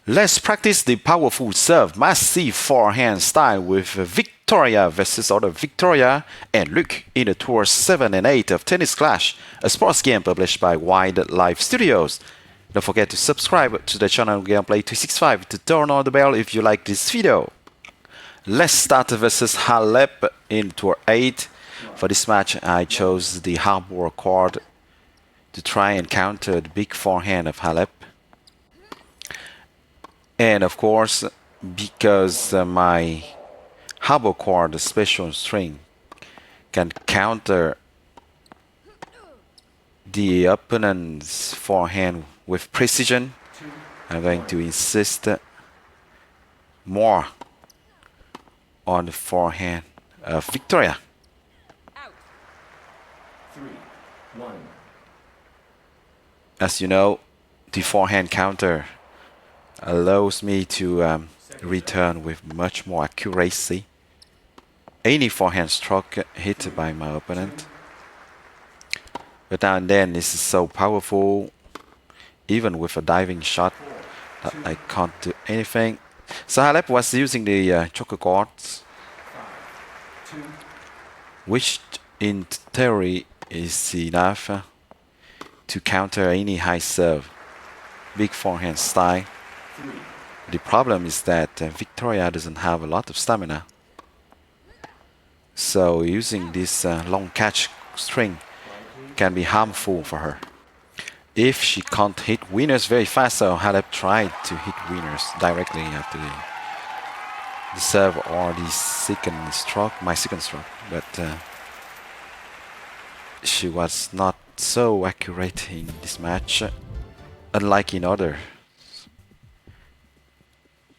Let's practice the powerful serve massive forehand style with Victoria versus other Victoria and Luke in the Tour 7 and 8 of Tennis Clash, a sports game published by Wildlife Studios. Don't forget to subscribe to the channel Gameplay 365 to turn on the bell if you like this video. Let's start versus Halep in Tour 8. For this match I chose the harbor chord to try and counter the big forehand of Halep. And of course, because my harbor chord special string can counter the opponent's forehand with precision, I'm going to insist more on the forehand of Victoria. As you know, the forehand counter allows me to return with much more accuracy any forehand stroke hit by my opponent. But now and then this is so powerful, even with a diving shot, that I can't do anything. So Halep was using the choker chords, which in theory is enough to counter any high serve, big forehand style. The problem is that Victoria doesn't have a lot of stamina. So using this long catch string can be harmful for her. If she can't hit winners very fast, so Halep tried to hit winners directly after the serve or the second stroke, my second stroke. But she was not so accurate in this match, unlike in other.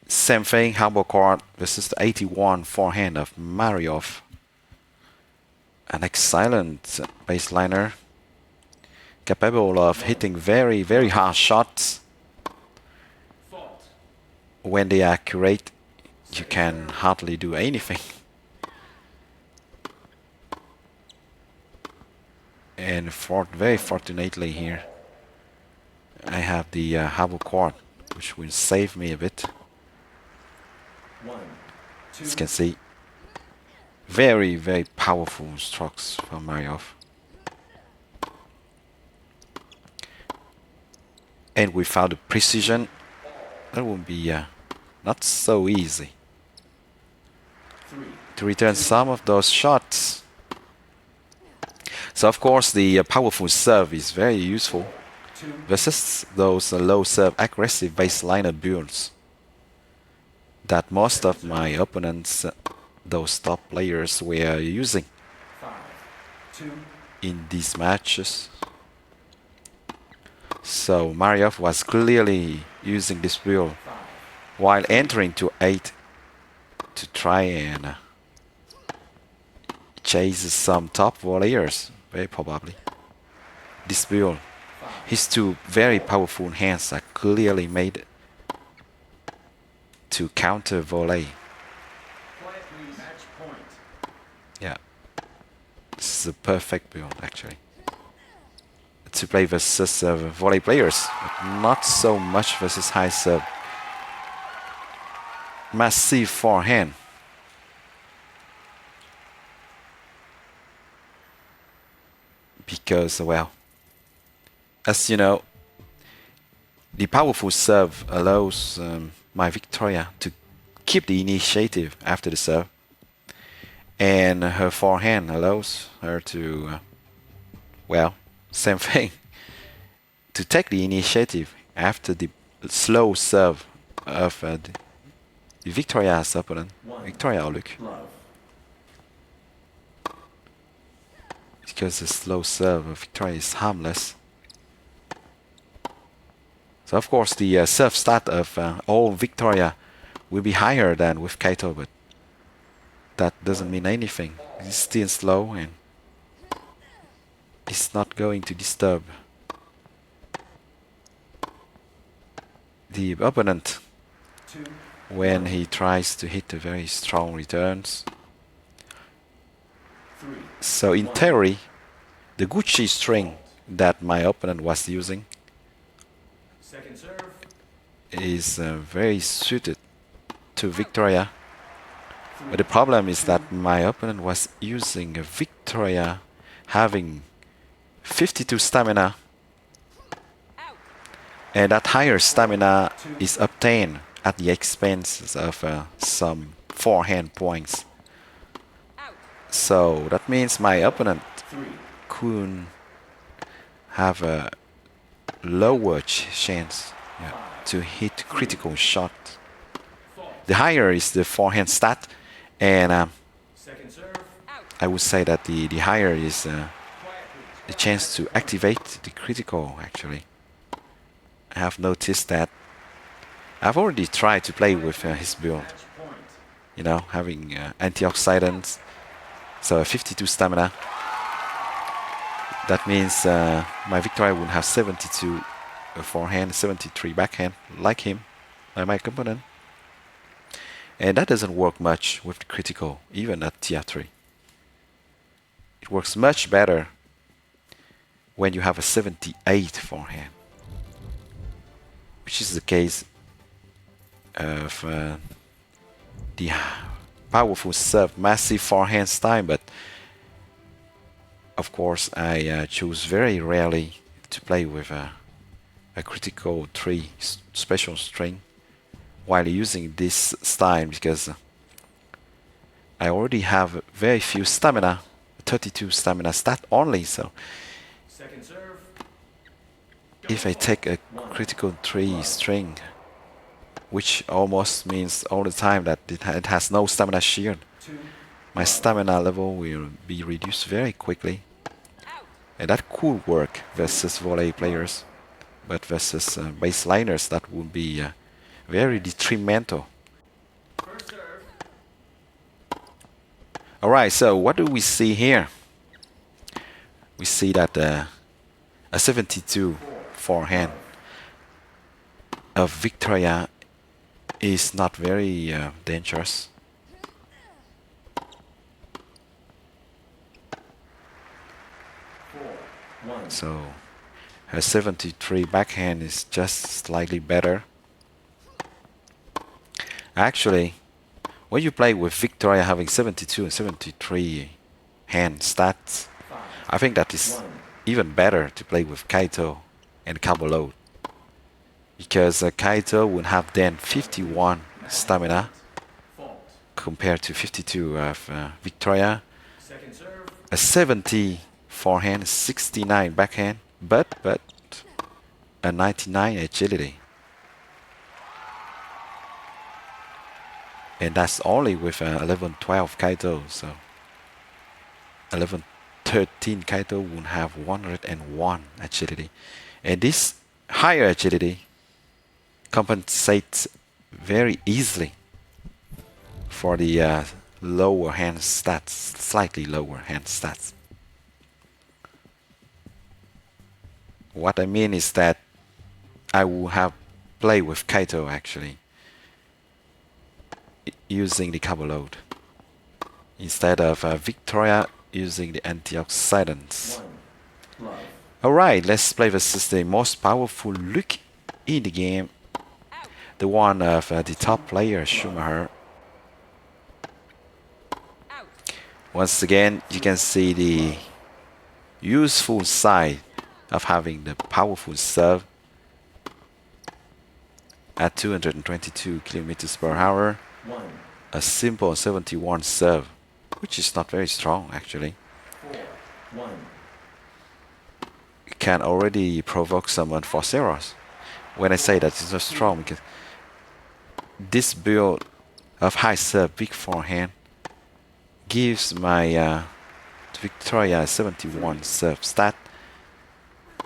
Same thing, harbor chord versus the 81 forehand of Mariov. An excellent baseliner, capable of hitting very, very hard shots. When they are accurate, you can hardly do anything. And very fortunately here, I have the harbor chord, which will save me a bit. As you can see, very, very powerful strokes from Mariov. And without the precision, that would be not so easy to return some of those shots. So of course the powerful serve is very useful versus those low serve aggressive baseliner builds that most of my opponents, those top players, were using in these matches. So Mariov was clearly using this build while entering to 8 to try and chase some top volleyers, very probably. This build, his two very powerful hands are clearly made to counter volley. Yeah, this is a perfect build actually to play versus volley players, but not so much versus high serve. Massive forehand. Because, well, as you know, the powerful serve allows my Victoria to keep the initiative after the serve, and her forehand allows her to, well, same thing, to take the initiative after the slow serve of the Victoria's opponent, Victoria or Luke. Because the slow serve of Victoria is harmless. So of course the serve stat of all Victoria will be higher than with Kaito, but that doesn't mean anything. It's still slow and it's not going to disturb the opponent when he tries to hit the very strong returns. So in theory, the Gucci string that my opponent was using is very suited to Victoria. But the problem is that my opponent was using a Victoria having 52 stamina, and that higher stamina is obtained at the expense of some forehand points. So that means my opponent could have a lower chance to hit critical shot. The higher is the forehand stat, and I would say that the higher is the chance to activate the critical. Actually, I have noticed that I've already tried to play with his build, you know, having antioxidants, so 52 stamina. That means my Victoria would have 72 forehand, 73 backhand, like him, like my opponent. And that doesn't work much with the critical, even at tier 3. It works much better when you have a 78 forehand, which is the case of the powerful serve, massive forehand style. But of course, I choose very rarely to play with a critical 3 special string while using this style, because I already have very few stamina, 32 stamina stat only. So if I take a critical 3 string, which almost means all the time that it has no stamina shield, my stamina level will be reduced very quickly. And that could work versus volley players, but versus baseliners that would be very detrimental. Alright, so what do we see here? We see that a 72 forehand of Victoria is not very dangerous. So her 73 backhand is just slightly better. Actually, when you play with Victoria having 72 and 73 hand stats, I think that is even better to play with Kaito and Cabo Load, because Kaito would have then 51 stamina compared to 52 of Victoria, a 70 forehand, 69 backhand, but a 99 agility. And that's only with 11-12 Kaito, so 11-13 Kaito would have 101 agility. And this higher agility compensates very easily for the lower hand stats, slightly lower hand stats. What I mean is that I will have played with Kaito actually, using the Cabo Load instead of Victoria using the antioxidants. Alright, let's play versus the most powerful Luke in the game, the one of the top player, Schumacher. Once again, you can see the useful side of having the powerful serve at 222 kilometers per hour. A simple 71 serve, which is not very strong actually. It can already provoke someone for zeros. When I say that it's not strong, because this build of high serve, big forehand gives my Victoria 71 serve stat,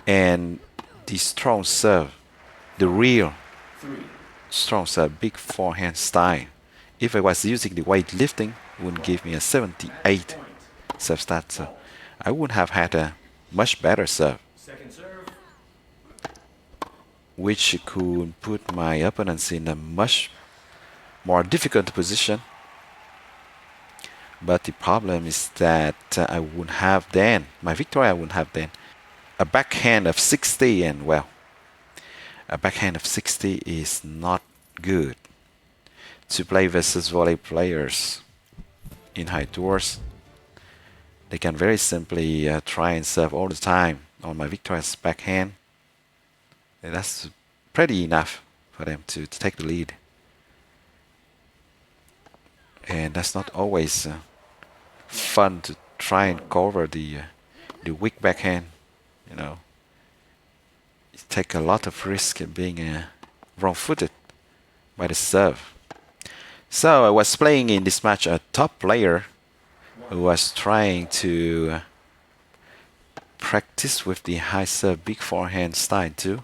and the strong serve, the real strong serve, big forehand style, if I was using the weightlifting, it would give me a 78 serve stat. So I would have had a much better serve, which could put my opponents in a much more difficult position. But the problem is that I would have then, my Victoria would have then a backhand of 60, and well, A backhand of 60 is not good to play versus volley players in high tours. They can very simply try and serve all the time on my Victoria's backhand. And that's pretty enough for them to take the lead. And that's not always fun to try and cover the weak backhand. You know, you take a lot of risk in being wrong-footed by the serve. So I was playing in this match a top player who was trying to practice with the high serve big forehand style too.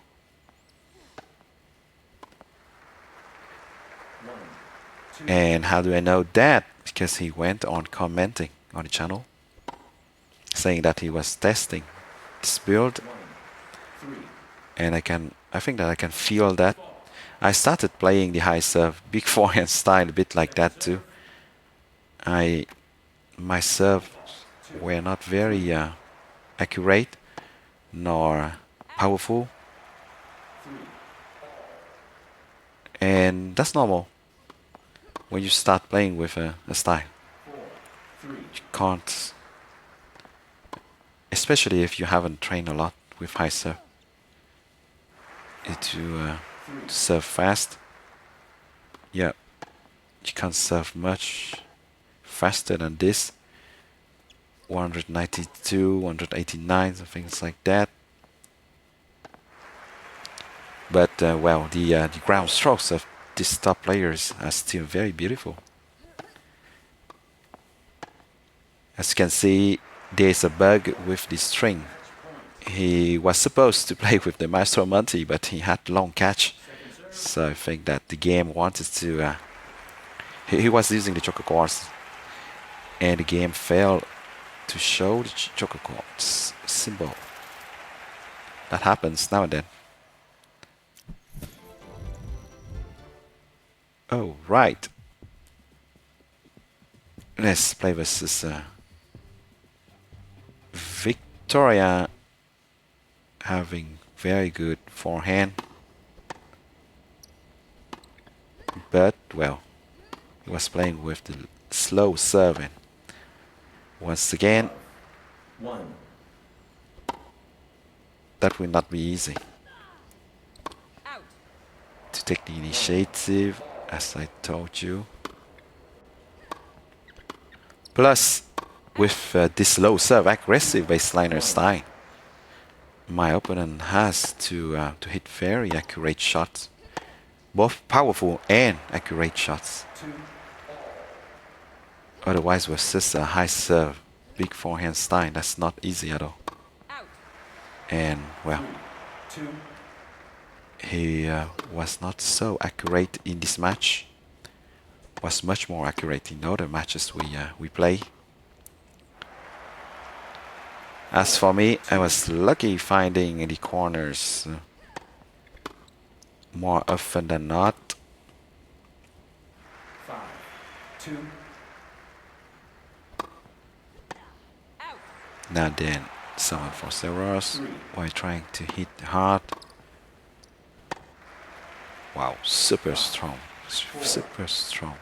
And how do I know that? Because he went on commenting on the channel, saying that he was testing this build, and I think that I can feel that. I started playing the high serve big forehand style a bit like that too. My serve were not very accurate nor powerful, and that's normal when you start playing with a style. You can't, especially if you haven't trained a lot with high serve, to serve fast. Yeah, you can't serve much faster than this. 192, 189, things like that. But well, the ground strokes of these top players are still very beautiful. As you can see, there's a bug with the string. He was supposed to play with the Maestro Monty, but he had long catch. So I think that the game wanted to... he was using the choker chords, and the game failed to show the choker chords symbol. That happens now and then. Oh, right. Let's play versus Victoria, having very good forehand. But, well, he was playing with the slow serving. Once again, that will not be easy to take the initiative, as I told you. Plus, with this low serve aggressive baseliner style, my opponent has to hit very accurate shots, both powerful and accurate shots. Otherwise, with just a high serve, big forehand style, that's not easy at all. And well, he was not so accurate in this match. Was much more accurate in other matches we play. As for me, I was lucky finding the corners more often than not. 5, 2. Now then, someone for Zeros while trying to hit hard. Wow, super strong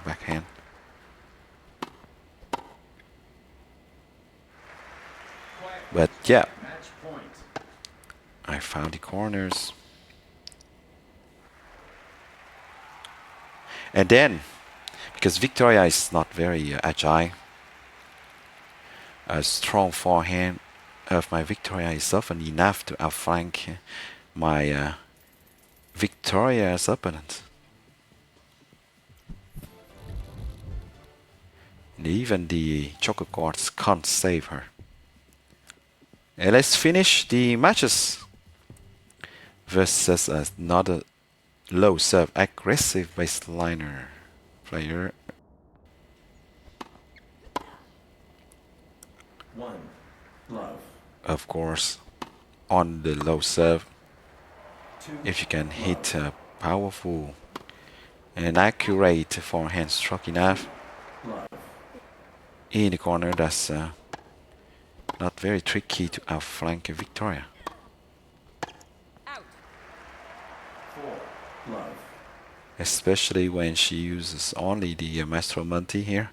backhand. But yeah, I found the corners. And then, because Victoria is not very agile, a strong forehand of my Victoria is often enough to outflank my Victoria's opponent. And even the choker chords can't save her. And let's finish the matches versus another low serve aggressive baseliner player. 1 love. Of course, on the low serve, 2 if you can hit a powerful and accurate forehand stroke enough love. in the corner, that's not very tricky to outflank Victoria. 4 love. especially when she uses only the Maestro Monty here.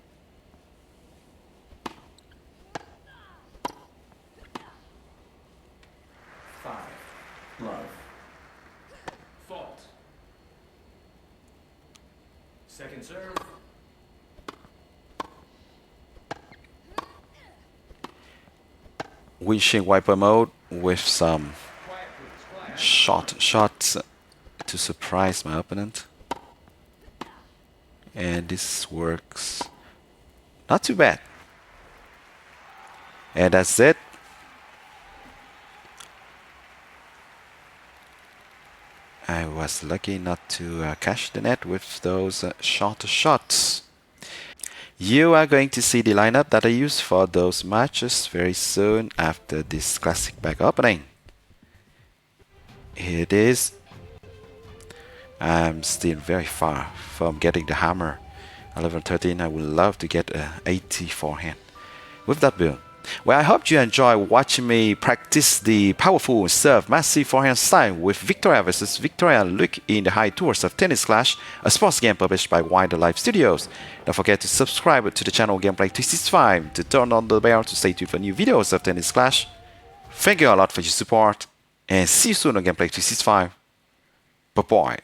Five, love. Fault. Second serve. Windshield wiper mode with some Quiet please. Quiet. shots to surprise my opponent. And this works not too bad. And that's it. I was lucky not to cash the net with those short shots. You are going to see the lineup that I use for those matches very soon after this classic back opening. Here it is. I'm still very far from getting the hammer. 11-13, I would love to get a 80 forehand with that build. Well, I hope you enjoy watching me practice the powerful serve massive forehand style with Victoria versus Victoria Luke in the High Tours of Tennis Clash, a sports game published by Wider Life Studios. Don't forget to subscribe to the channel Gameplay 365 to turn on the bell to stay tuned for new videos of Tennis Clash. Thank you a lot for your support, and see you soon on Gameplay 365. Bye bye.